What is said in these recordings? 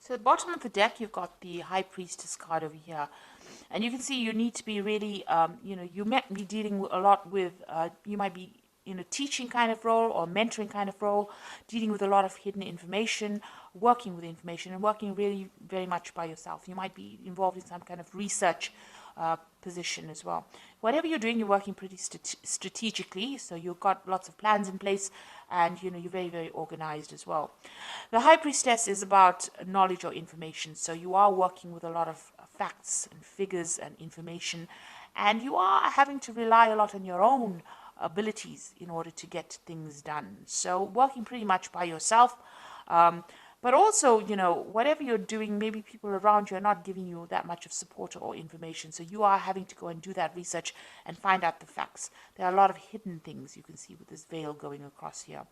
So at the bottom of the deck, you've got the High Priestess card over here. And you can see you need to be really, you might be dealing a lot with, you might be in a teaching kind of role or mentoring kind of role, dealing with a lot of hidden information, working with information, and working really very much by yourself. You might be involved in some kind of research position as well. Whatever you're doing, you're working pretty strategically, so you've got lots of plans in place, and you're very, very organized as well. The High Priestess is about knowledge or information, so you are working with a lot of facts and figures and information, and you are having to rely a lot on your own abilities in order to get things done. So working pretty much by yourself. But also, whatever you're doing, maybe people around you are not giving you that much of support or information. So you are having to go and do that research and find out the facts. There are a lot of hidden things you can see with this veil going across here.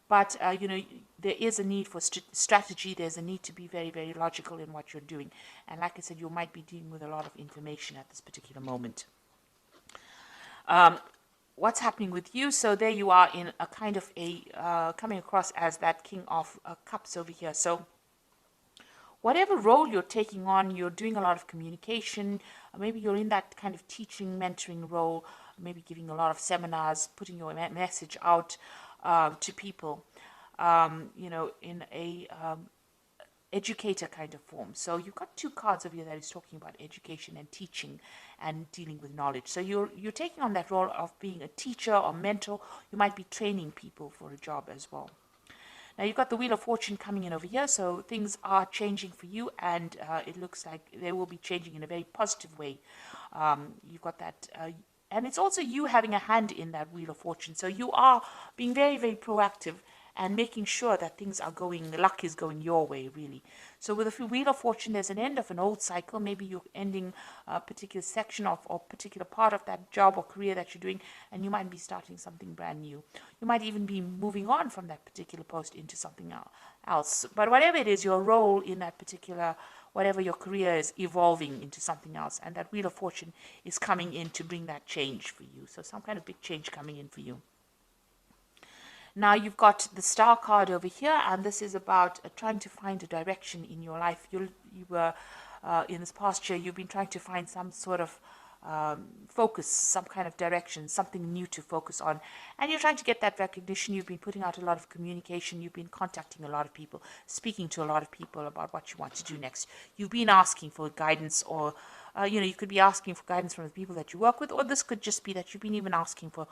But, there is a need for strategy. There's a need to be very, very logical in what you're doing. And like I said, you might be dealing with a lot of information at this particular moment. What's happening with you? So there you are in a kind of coming across as that King of Cups over here. So whatever role you're taking on, you're doing a lot of communication. Maybe you're in that kind of teaching, mentoring role, maybe giving a lot of seminars, putting your message out to people, in a educator kind of form. So you've got two cards over here that is talking about education and teaching and dealing with knowledge. So you're taking on that role of being a teacher or mentor. You might be training people for a job as well. Now you've got the Wheel of Fortune coming in over here, so things are changing for you, and it looks like they will be changing in a very positive way. You've got that, and it's also you having a hand in that Wheel of Fortune. So you are being very, very proactive and making sure that things are going, luck is going your way, really. So with the Wheel of Fortune, there's an end of an old cycle. Maybe you're ending a particular section of or particular part of that job or career that you're doing, and you might be starting something brand new. You might even be moving on from that particular post into something else. But whatever it is, your role in that particular, whatever your career is, evolving into something else, and that Wheel of Fortune is coming in to bring that change for you. So some kind of big change coming in for you. Now you've got the Star card over here, and this is about trying to find a direction in your life. You were in this past year, you've been trying to find some sort of focus, some kind of direction, something new to focus on, and you're trying to get that recognition. You've been putting out a lot of communication. You've been contacting a lot of people, speaking to a lot of people about what you want to do next. You've been asking for guidance, or you could be asking for guidance from the people that you work with, or this could just be that you've been even asking for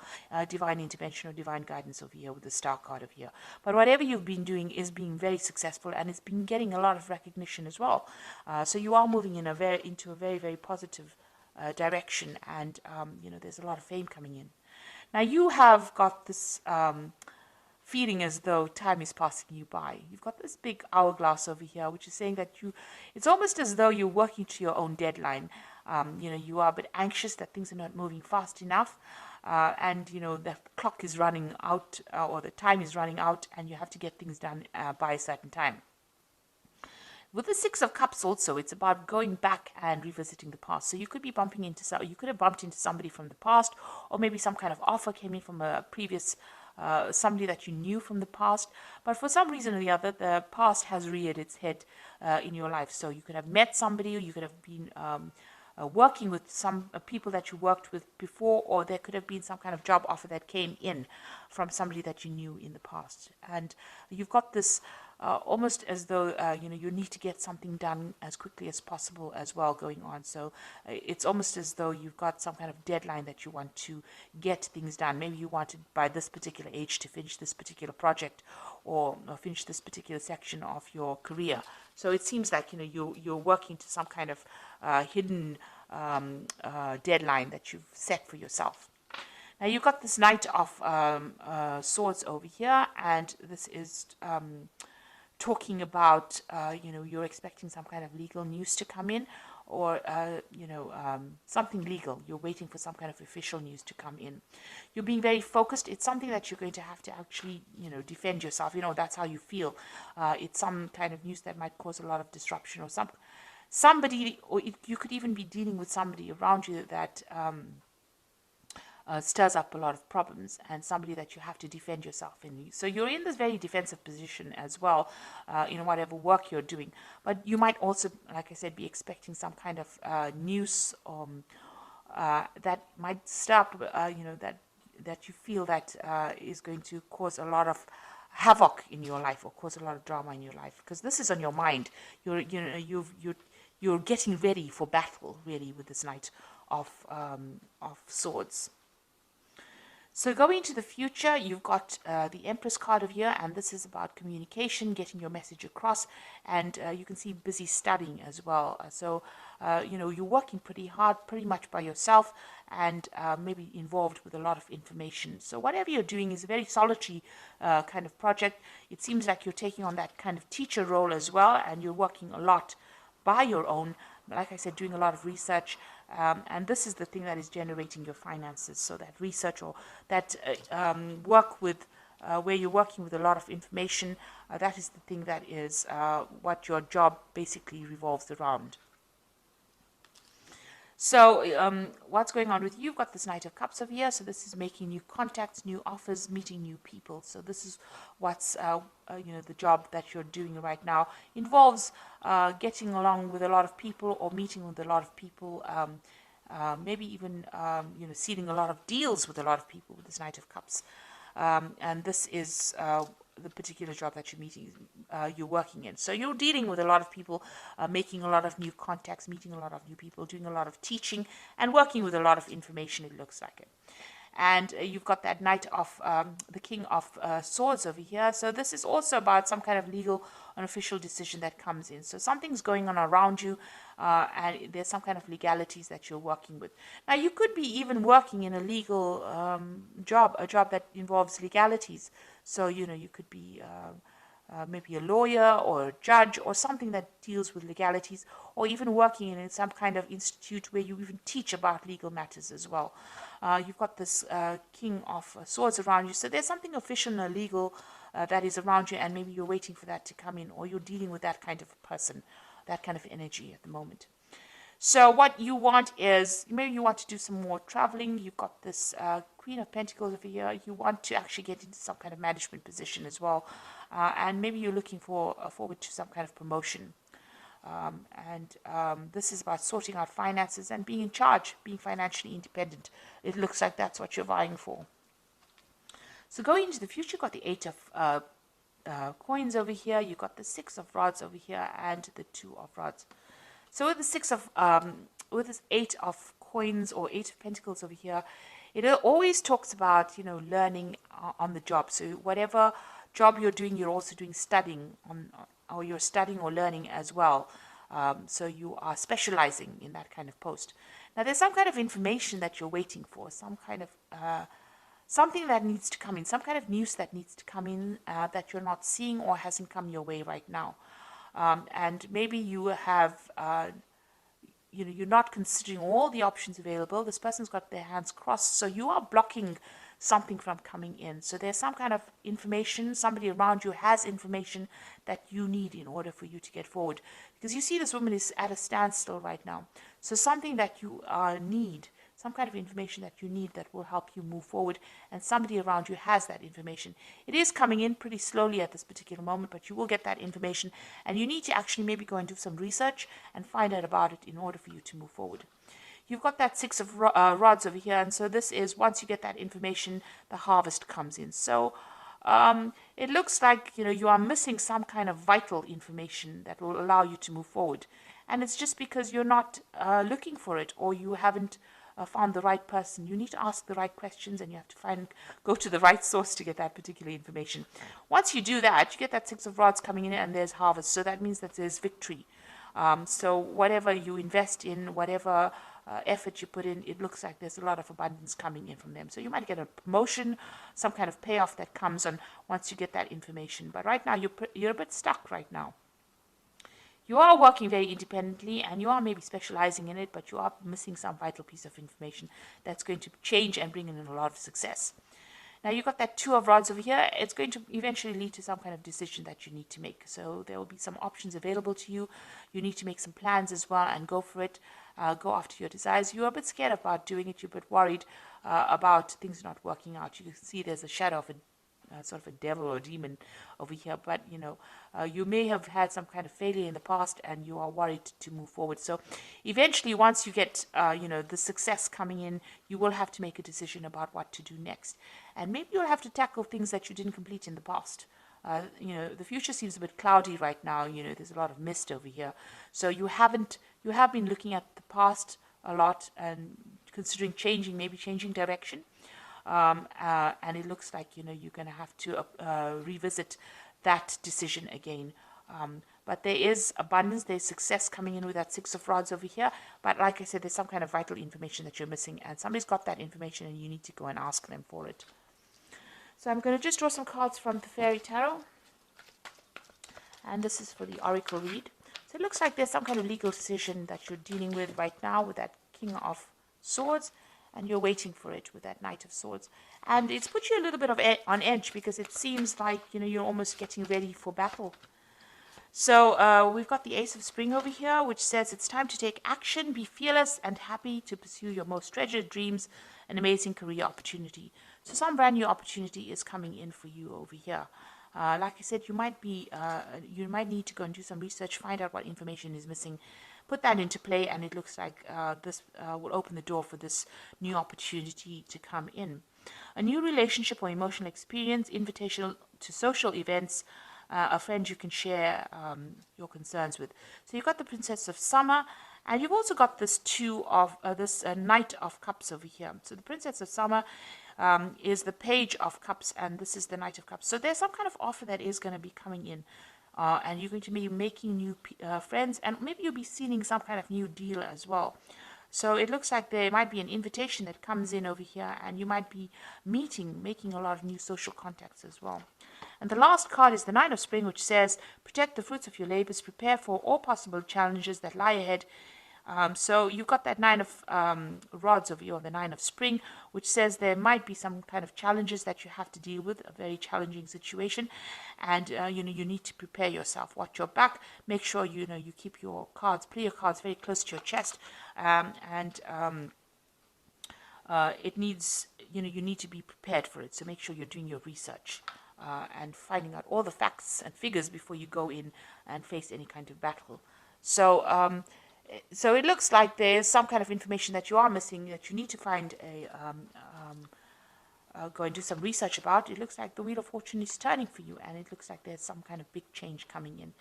divine intervention or divine guidance over here with the Star card over here. But whatever you've been doing is being very successful, and it's been getting a lot of recognition as well. So you are moving in into a very, very positive direction, and there's a lot of fame coming in. Now you have got this feeling as though time is passing you by. You've got this big hourglass over here, which is saying that it's almost as though you're working to your own deadline. You are a bit anxious that things are not moving fast enough, and the clock is running out, or the time is running out, and you have to get things done by a certain time. With the Six of Cups also, it's about going back and revisiting the past. So you could be you could have bumped into somebody from the past, or maybe some kind of offer came in from a previous somebody that you knew from the past, but for some reason or the other, the past has reared its head in your life. So you could have met somebody, or you could have been working with some people that you worked with before, or there could have been some kind of job offer that came in from somebody that you knew in the past. And you've got this almost as though you need to get something done as quickly as possible as well going on. So it's almost as though you've got some kind of deadline that you want to get things done. Maybe you wanted by this particular age to finish this particular project, or finish this particular section of your career. So it seems like you're working to some kind of hidden deadline that you've set for yourself. Now you've got this Knight of Swords over here, and this is talking about you're expecting some kind of legal news to come in, or something legal. You're waiting for some kind of official news to come in. You're being very focused. It's something that you're going to have to actually defend yourself. That's how you feel. It's some kind of news that might cause a lot of disruption, or somebody, or you could even be dealing with somebody around you that stirs up a lot of problems, and somebody that you have to defend yourself in. So you're in this very defensive position as well, in whatever work you're doing. But you might also, like I said, be expecting some kind of news that might stir up, that you feel that is going to cause a lot of havoc in your life or cause a lot of drama in your life, because this is on your mind. You're getting ready for battle, really, with this Knight of Swords. So going into the future, you've got the Empress card of here, and this is about communication, getting your message across, and you can see busy studying as well. So, you're working pretty hard, pretty much by yourself, and maybe involved with a lot of information. So whatever you're doing is a very solitary kind of project. It seems like you're taking on that kind of teacher role as well, and you're working a lot by your own, like I said, doing a lot of research, and this is the thing that is generating your finances. So that research or that work with where you're working with a lot of information, that is the thing that is what your job basically revolves around. So what's going on with you? You've got this Knight of Cups over here. So this is making new contacts, new offers, meeting new people. So this is what's, the job that you're doing right now. Involves getting along with a lot of people or meeting with a lot of people. Maybe even, sealing a lot of deals with a lot of people with this Knight of Cups. And this is the particular job that you're working in. So you're dealing with a lot of people, making a lot of new contacts, meeting a lot of new people, doing a lot of teaching, and working with a lot of information, it looks like it. And you've got that Knight of the King of Swords over here. So this is also about some kind of legal and official decision that comes in. So something's going on around you, and there's some kind of legalities that you're working with. Now, you could be even working in a legal job, a job that involves legalities. So, you could be maybe a lawyer or a judge or something that deals with legalities, or even working in some kind of institute where you even teach about legal matters as well. You've got this King of Swords around you, so there's something official and legal that is around you, and maybe you're waiting for that to come in, or you're dealing with that kind of person, that kind of energy at the moment. So what you want is, maybe you want to do some more traveling. You've got this Queen of Pentacles over here. You want to actually get into some kind of management position as well. And maybe you're looking forward to some kind of promotion. This is about sorting out finances and being in charge, being financially independent. It looks like that's what you're vying for. So going into the future, you've got the Eight of Coins over here. You've got the Six of Rods over here and the Two of Rods. So with the with this Eight of Coins or Eight of Pentacles over here, it always talks about, learning on the job. So whatever job you're doing, you're also doing studying or you're studying or learning as well. So you are specializing in that kind of post. Now there's some kind of information that you're waiting for, some kind of something that needs to come in, some kind of news that needs to come in that you're not seeing or hasn't come your way right now. And maybe you have, you're not considering all the options available. This person's got their hands crossed, so you are blocking something from coming in. So there's some kind of information, somebody around you has information that you need in order for you to get forward. Because you see this woman is at a standstill right now. So something that you need, some kind of information that you need that will help you move forward, and somebody around you has that information. It is coming in pretty slowly at this particular moment, but you will get that information, and you need to actually maybe go and do some research and find out about it in order for you to move forward. You've got that Six of Rods over here, and so this is, once you get that information, the harvest comes in. So it looks like, you are missing some kind of vital information that will allow you to move forward. And it's just because you're not looking for it, or you haven't found the right person. You need to ask the right questions, and you have to go to the right source to get that particular information. Once you do that, you get that Six of Rods coming in, and there's harvest. So that means that there's victory. So whatever you invest in, whatever effort you put in, it looks like there's a lot of abundance coming in from them. So you might get a promotion, some kind of payoff that comes on once you get that information. But right now, you're a bit stuck right now. You are working very independently, and you are maybe specializing in it, but you are missing some vital piece of information that's going to change and bring in a lot of success. Now you've got that Two of Rods over here. It's going to eventually lead to some kind of decision that you need to make. So there will be some options available to you. You need to make some plans as well and go for it. go after your desires. You're a bit scared about doing it. You're a bit worried about things not working out. You can see there's a shadow of a sort of a devil or a demon over here, but you may have had some kind of failure in the past and you are worried to move forward. So eventually, once you get the success coming in, you will have to make a decision about what to do next, and maybe you'll have to tackle things that you didn't complete in the past. The future seems a bit cloudy right now. There's a lot of mist over here, so you have been looking at the past a lot and considering maybe changing direction. And it looks like you're going to have to revisit that decision again. But there is abundance, there's success coming in with that Six of Rods over here. But like I said, there's some kind of vital information that you're missing, and somebody's got that information, and you need to go and ask them for it. So I'm going to just draw some cards from the Fairy Tarot, and this is for the Oracle read. So it looks like there's some kind of legal decision that you're dealing with right now with that King of Swords, and you're waiting for it with that Knight of Swords. And it's put you a little bit on edge, because it seems like you're almost getting ready for battle. So we've got the Ace of Spring over here, which says it's time to take action, be fearless and happy to pursue your most treasured dreams, an amazing career opportunity. So some brand new opportunity is coming in for you over here. Like I said, you might need to go and do some research, find out what information is missing, put that into play, and it looks like this will open the door for this new opportunity to come in. A new relationship or emotional experience, invitation to social events, a friend you can share your concerns with. So you've got the Princess of Summer, and you've also got this Knight of Cups over here. So the Princess of Summer is the Page of Cups, and this is the Knight of Cups. So there's some kind of offer that is going to be coming in. And you're going to be making new friends, and maybe you'll be sealing some kind of new deal as well. So it looks like there might be an invitation that comes in over here, and you might be making a lot of new social contacts as well. And the last card is the Nine of Spring, which says, protect the fruits of your labors, prepare for all possible challenges that lie ahead. So you've got that Nine of Rods over here, or the Nine of Spring, which says there might be some kind of challenges that you have to deal with, a very challenging situation, and you need to prepare yourself. Watch your back. Make sure you keep your cards, play your cards very close to your chest, it needs you need to be prepared for it. So make sure you're doing your research and finding out all the facts and figures before you go in and face any kind of battle. So it looks like there's some kind of information that you are missing, that you need to find go and do some research about. It looks like the Wheel of Fortune is turning for you, and it looks like there's some kind of big change coming in.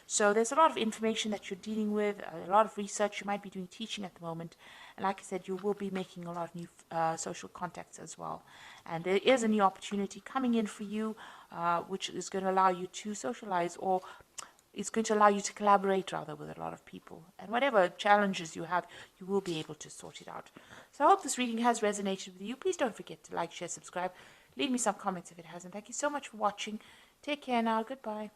So there's a lot of information that you're dealing with, a lot of research. You might be doing teaching at the moment, and like I said, you will be making a lot of new social contacts as well. And there is a new opportunity coming in for you, which is going to allow you to socialize, or it's going to allow you to collaborate rather with a lot of people. And whatever challenges you have, you will be able to sort it out. So I hope this reading has resonated with you. Please don't forget to like, share, subscribe. Leave me some comments if it hasn't. Thank you so much for watching. Take care now. Goodbye.